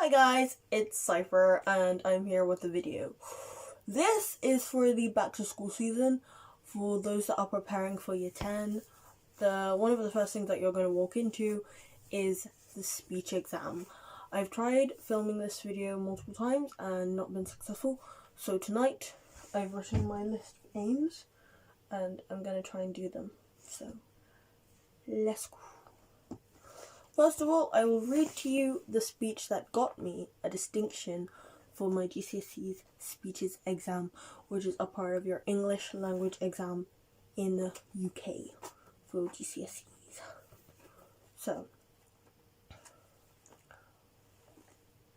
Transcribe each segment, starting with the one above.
Hi guys, it's Cypher and I'm here with a video. This is for the back to school season for those that are preparing for year 10. One of the first things that you're going to walk into is the speech exam. I've tried filming this video multiple times and not been successful, so tonight I've written my list of aims and I'm going to try and do them. So let's go. First of all, I will read to you the speech that got me a distinction for my GCSE speeches exam, which is a part of your English language exam in the UK for GCSEs. So,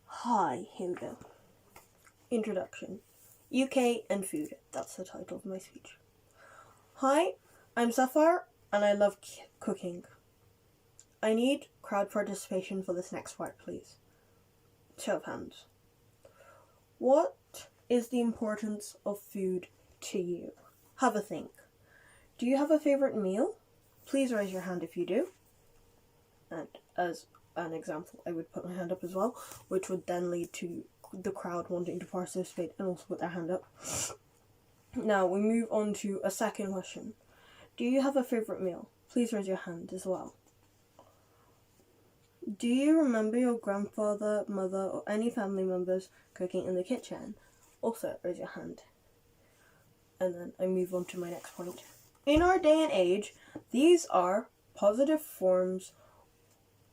hi, here we go. Introduction. UK and food. That's the title of my speech. Hi, I'm Sapphire and I love cooking. I need crowd participation for this next part, please. Show of hands. What is the importance of food to you? Have a think. Do you have a favorite meal? Please raise your hand if you do. And as an example, I would put my hand up as well, which would then lead to the crowd wanting to participate and also put their hand up. Now we move on to a second question. Do you have a favorite meal? Please raise your hand as well. Do you remember your grandfather, mother, or any family members cooking in the kitchen? Also, raise your hand. And then I move on to my next point. In our day and age, these are positive forms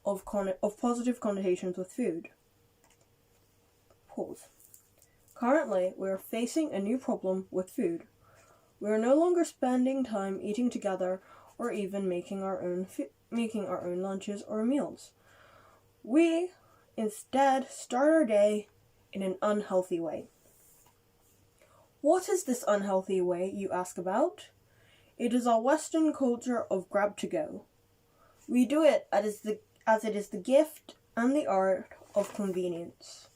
of positive connotations with food. Pause. Currently, we are facing a new problem with food. We are no longer spending time eating together or even making our own lunches or meals. We instead start our day in an unhealthy way. What is this unhealthy way, you ask about? It is our Western culture of grab to go. We do it as it is the gift and the art of convenience.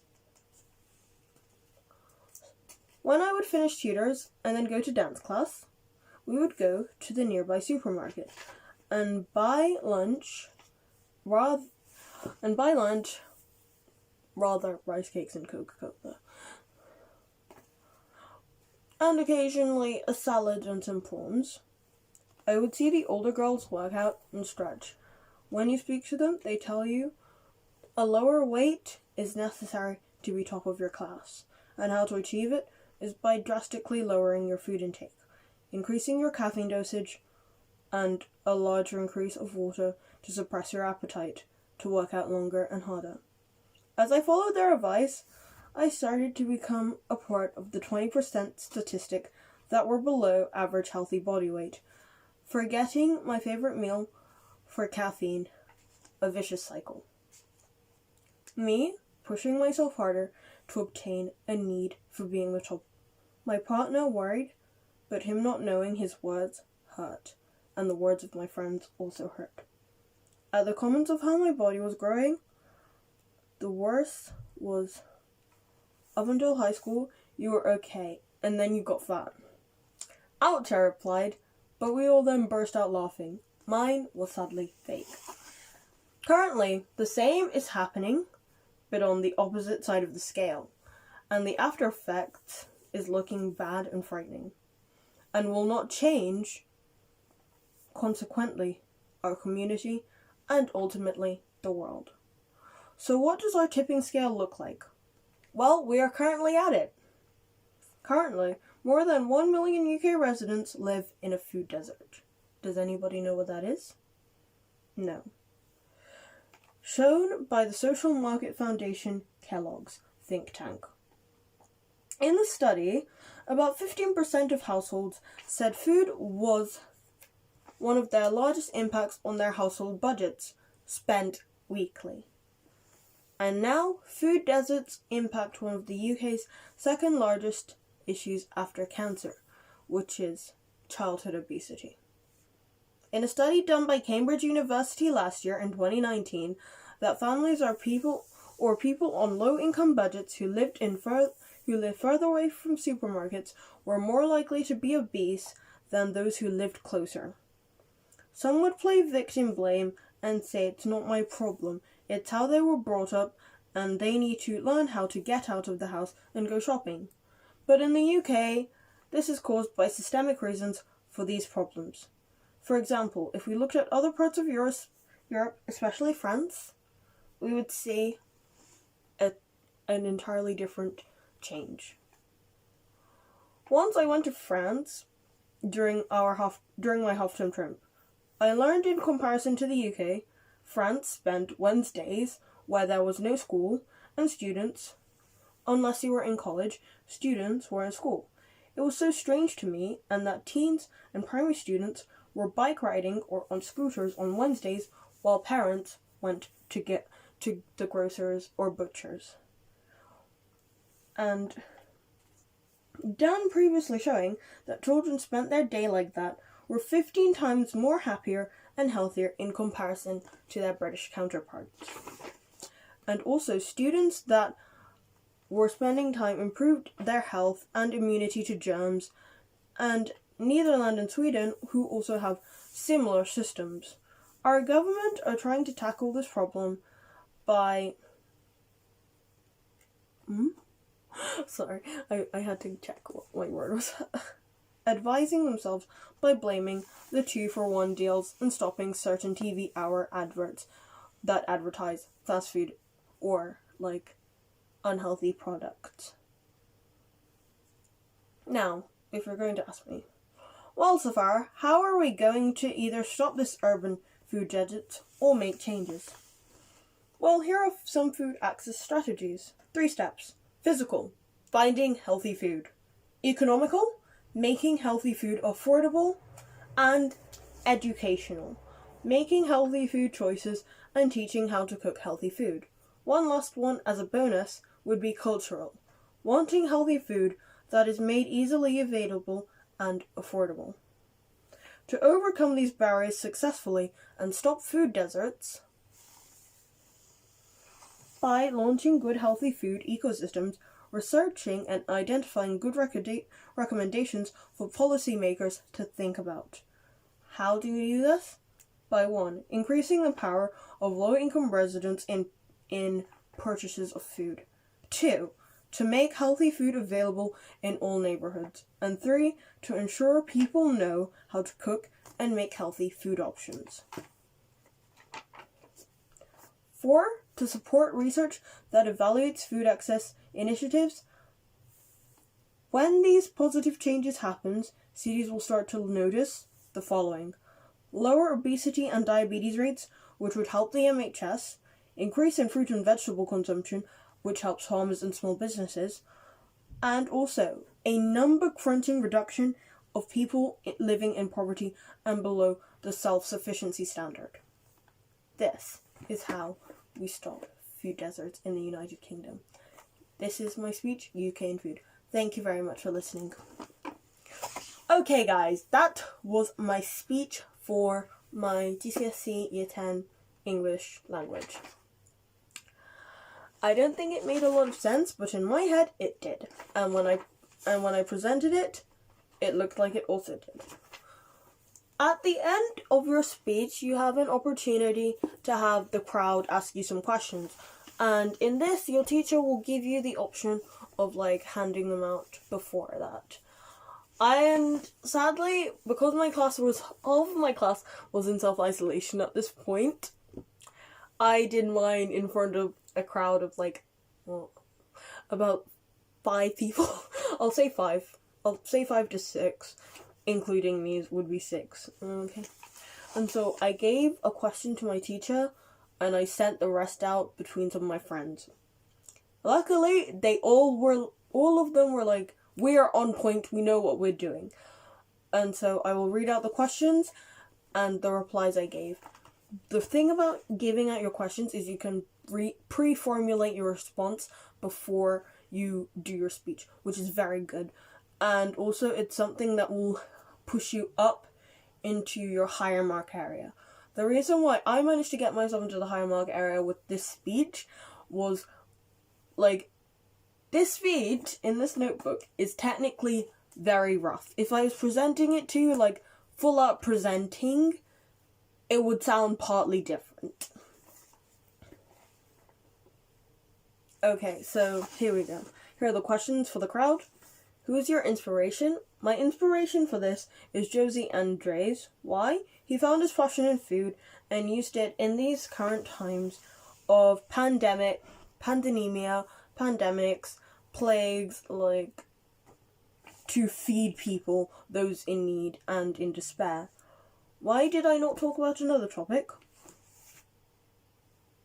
When I would finish tutors and then go to dance class, we would go to the nearby supermarket and buy lunch rice cakes and Coca-Cola. And occasionally a salad and some prawns. I would see the older girls work out and stretch. When you speak to them, they tell you a lower weight is necessary to be top of your class, and how to achieve it is by drastically lowering your food intake, increasing your caffeine dosage, and a larger increase of water to suppress your appetite to work out longer and harder. As I followed their advice, I started to become a part of the 20% statistic that were below average healthy body weight, forgetting my favorite meal for caffeine, a vicious cycle. Me pushing myself harder to obtain a need for being the top. My partner worried, but him not knowing his words hurt, and the words of my friends also hurt. At the comments of how my body was growing, the worst was, up until high school, you were okay, and then you got fat. Ouch, I replied, but we all then burst out laughing. Mine was sadly fake. Currently, the same is happening, but on the opposite side of the scale, and the after effect is looking bad and frightening, and will not change, consequently, our community, and ultimately, the world. So what does our tipping scale look like? Well, we are currently at it. Currently, more than 1 million UK residents live in a food desert. Does anybody know what that is? No. Shown by the Social Market Foundation Kellogg's think tank. In the study, about 15% of households said food was one of their largest impacts on their household budgets, spent weekly. And now, food deserts impact one of the UK's second largest issues after cancer, which is childhood obesity. In a study done by Cambridge University last year in 2019, that families are people on low-income budgets who live further away from supermarkets were more likely to be obese than those who lived closer. Some would play victim blame and say it's not my problem, it's how they were brought up and they need to learn how to get out of the house and go shopping. But in the UK, this is caused by systemic reasons for these problems. For example, if we looked at other parts of Europe, especially France, we would see an entirely different change. Once I went to France during my half-term trip. I learned in comparison to the UK, France spent Wednesdays where there was no school and students, unless you were in college, students were in school. It was so strange to me, and that teens and primary students were bike riding or on scooters on Wednesdays while parents went to get to the grocers or butchers. And done previously showing that children spent their day like that were 15 times more happier and healthier in comparison to their British counterparts. And also, students that were spending time improved their health and immunity to germs, and Netherlands and Sweden, who also have similar systems. Our government are trying to tackle this problem by... Sorry, I had to check what my word was. Advising themselves by blaming the 2-for-1 deals and stopping certain TV hour adverts that advertise fast food or, unhealthy products. Now, if you're going to ask me, well, Safar, how are we going to either stop this urban food deserts or make changes? Well, here are some food access strategies. 3 steps. Physical, finding healthy food. Economical, making healthy food affordable. And educational, making healthy food choices and teaching how to cook healthy food. One last one as a bonus would be cultural, wanting healthy food that is made easily available and affordable. To overcome these barriers successfully and stop food deserts, by launching good healthy food ecosystems, researching and identifying good recommendations for policymakers to think about. How do you do this? By 1. Increasing the power of low-income residents in purchases of food. 2. To make healthy food available in all neighborhoods. And 3. To ensure people know how to cook and make healthy food options. 4. To support research that evaluates food access initiatives. When these positive changes happen, cities will start to notice the following: lower obesity and diabetes rates, which would help the NHS, increase in fruit and vegetable consumption, which helps farmers and small businesses, and also a number-crunching reduction of people living in poverty and below the self-sufficiency standard. This is how we stop food deserts in the United Kingdom. This is my speech, UK and food. Thank you very much for listening. Okay guys, that was my speech for my GCSE Year 10 English language. I don't think it made a lot of sense, but in my head it did. And when I presented it, it looked like it also did. At the end of your speech, you have an opportunity to have the crowd ask you some questions. And in this, your teacher will give you the option of handing them out before that. And sadly, because all of my class was in self-isolation at this point, I did mine in front of a crowd of about 5 people. I'll say 5 to 6. Including these would be 6. Okay. And so I gave a question to my teacher and I sent the rest out between some of my friends. Luckily, all of them were like, we are on point, we know what we're doing. And so I will read out the questions and the replies I gave. The thing about giving out your questions is you can pre-formulate your response before you do your speech, which is very good. And also, it's something that will push you up into your higher mark area. The reason why I managed to get myself into the higher mark area with this speech was, this speech in this notebook is technically very rough. If I was presenting it to you, full out presenting, it would sound partly different. Okay, so here we go. Here are the questions for the crowd. Who is your inspiration? My inspiration for this is Josie Andres. Why? He found his passion in food and used it in these current times of pandemics, plagues, like, to feed people, those in need and in despair. Why did I not talk about another topic?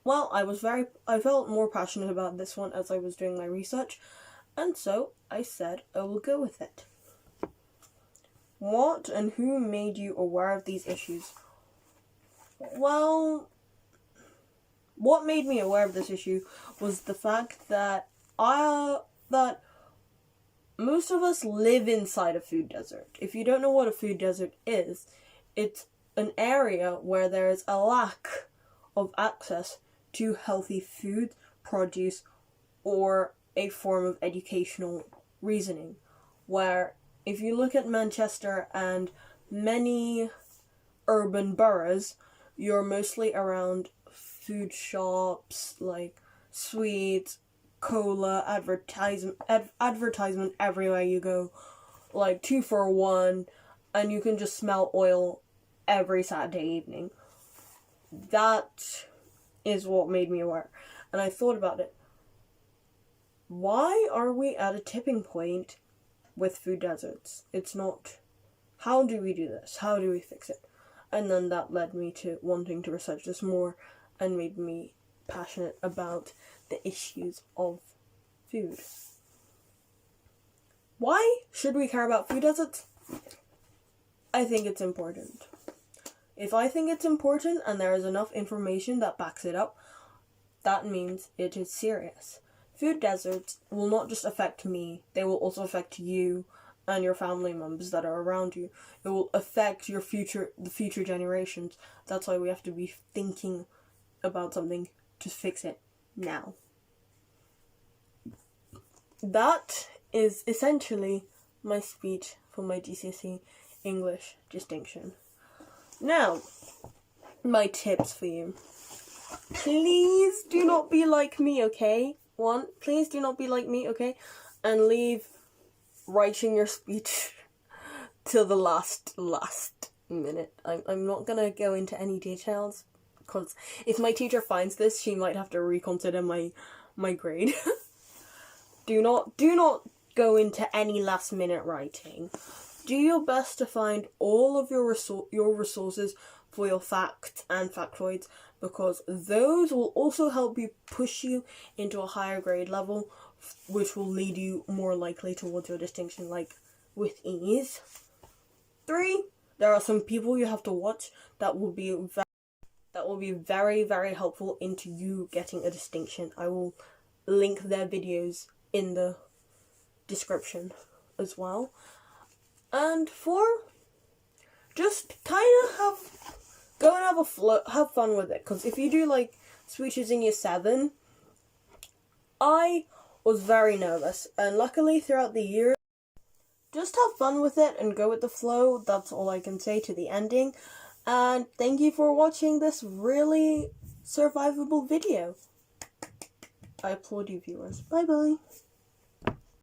Well, I felt more passionate about this one as I was doing my research, and so I said I will go with it. What and who made you aware of these issues? Well, what made me aware of this issue was the fact that that most of us live inside a food desert. If you don't know what a food desert is, it's an area where there is a lack of access to healthy food, produce, or a form of educational reasoning. Where if you look at Manchester and many urban boroughs, you're mostly around food shops, like sweets, cola, advertisement everywhere you go, like 2 for 1, and you can just smell oil every Saturday evening. That is what made me aware. And I thought about it. Why are we at a tipping point with food deserts? It's not. How do we do this? How do we fix it? And then that led me to wanting to research this more and made me passionate about the issues of food. Why should we care about food deserts? I think it's important. If I think it's important and there is enough information that backs it up, that means it is serious. Food deserts will not just affect me, they will also affect you and your family members that are around you. It will affect the future generations. That's why we have to be thinking about something to fix it now. That is essentially my speech for my GCSE English distinction. Now, my tips for you. Please do not be like me, okay? Please do not be like me, okay? And leave writing your speech till the last minute. I'm not gonna go into any details, because if my teacher finds this, she might have to reconsider my grade. Do not go into any last minute writing. Do your best to find all of your resources for your facts and factoids, because those will also help you push you into a higher grade level, which will lead you more likely towards your distinction, like, with ease. 3, there are some people you have to watch that will be very, very helpful into you getting a distinction. I will link their videos in the description as well. And 4, just kind of go and have fun with it. Because if you do, like, speeches in year 7, I was very nervous. And luckily, throughout the year, just have fun with it and go with the flow. That's all I can say to the ending. And thank you for watching this really survivable video. I applaud you, viewers. Bye-bye.